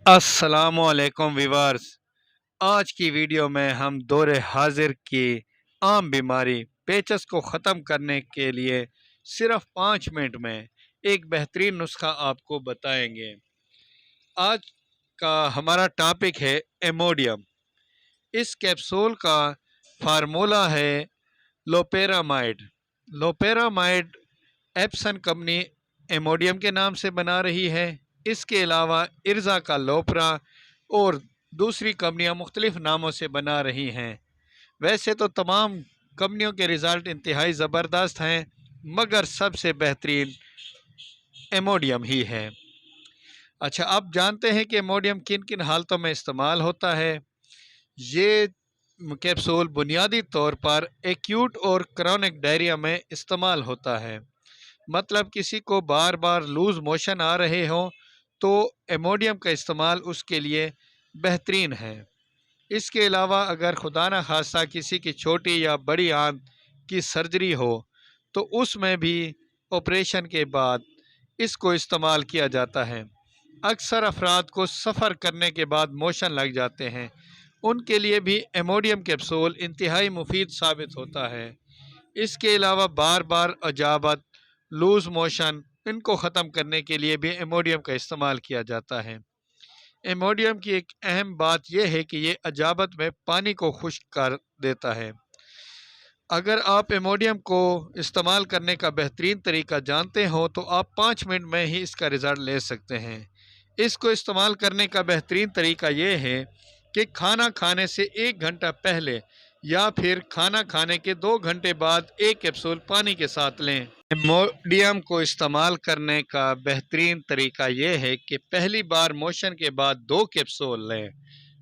अस्सलाम वालेकुम वीवर्स। आज की वीडियो में हम दौर हाजिर की आम बीमारी पेचस को ख़त्म करने के लिए सिर्फ 5 मिनट में एक बेहतरीन नुस्खा आपको बताएंगे। आज का हमारा टॉपिक है एमोडियम। इस कैप्सूल का फार्मूला है लोपेरामाइड। लोपेरामाइड एप्सन कंपनी एमोडियम के नाम से बना रही है। इसके अलावा इर्जा का लोपरा और दूसरी कंपनियां मुख्तलिफ नामों से बना रही हैं। वैसे तो तमाम कंपनियों के रिज़ल्ट इंतहाई ज़बरदस्त हैं, मगर सबसे बेहतरीन एमोडियम ही है। अच्छा, आप जानते हैं कि एमोडियम किन किन हालतों में इस्तेमाल होता है। ये कैप्सूल बुनियादी तौर पर एक्यूट और क्रॉनिक डायरिया में इस्तेमाल होता है। मतलब किसी को बार बार लूज़ मोशन आ रहे हों तो एमोडियम का इस्तेमाल उसके लिए बेहतरीन है। इसके अलावा अगर खुदा न खास्ता किसी की छोटी या बड़ी आंत की सर्जरी हो तो उसमें भी ऑपरेशन के बाद इसको इस्तेमाल किया जाता है। अक्सर अफराद को सफ़र करने के बाद मोशन लग जाते हैं, उनके लिए भी एमोडियम कैप्सूल इंतहाई मुफीद साबित होता है। इसके अलावा बार बार अजाबत, लूज़ मोशन, इनको ख़त्म करने के लिए भी एमोडियम का इस्तेमाल किया जाता है। एमोडियम की एक अहम बात यह है कि ये अजाबत में पानी को खुश्क कर देता है। अगर आप एमोडियम को इस्तेमाल करने का बेहतरीन तरीका जानते हो तो आप 5 मिनट में ही इसका रिज़ल्ट ले सकते हैं। इसको इस्तेमाल करने का बेहतरीन तरीका ये है कि खाना खाने से 1 घंटा पहले या फिर खाना खाने के 2 घंटे बाद एक कैप्सूल पानी के साथ लें। एमोडियम को इस्तेमाल करने का बेहतरीन तरीका यह है कि पहली बार मोशन के बाद 2 कैप्सूल लें,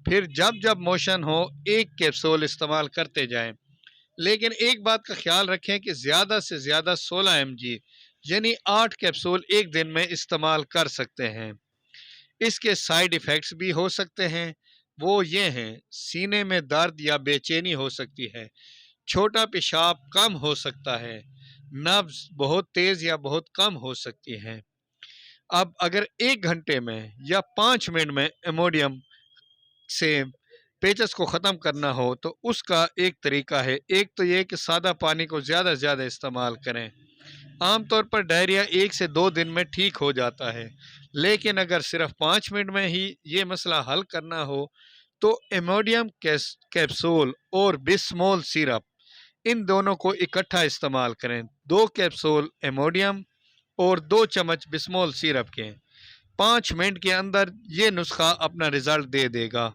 फिर जब जब मोशन हो एक कैप्सूल इस्तेमाल करते जाएं। लेकिन एक बात का ख्याल रखें कि ज़्यादा से ज़्यादा 16 mg यानी 8 कैप्सूल एक दिन में इस्तेमाल कर सकते हैं। इसके साइड इफ़ेक्ट्स भी हो सकते हैं। वो ये हैं, सीने में दर्द या बेचैनी हो सकती है, छोटा पेशाब कम हो सकता है, नब्ज़ बहुत तेज़ या बहुत कम हो सकती है। अब अगर 1 घंटे में या 5 मिनट में एमोडियम से पेचस को ख़त्म करना हो तो उसका एक तरीका है। एक तो ये कि सादा पानी को ज़्यादा से ज़्यादा इस्तेमाल करें। आमतौर पर डायरिया 1 से 2 दिन में ठीक हो जाता है, लेकिन अगर सिर्फ 5 मिनट में ही ये मसला हल करना हो तो एमोडियम कैप्सूल और बिस्मोल सिरप, इन दोनों को इकट्ठा इस्तेमाल करें। 2 कैप्सूल एमोडियम और 2 चम्मच बिस्मोल सिरप के 5 मिनट के अंदर ये नुस्खा अपना रिज़ल्ट दे देगा।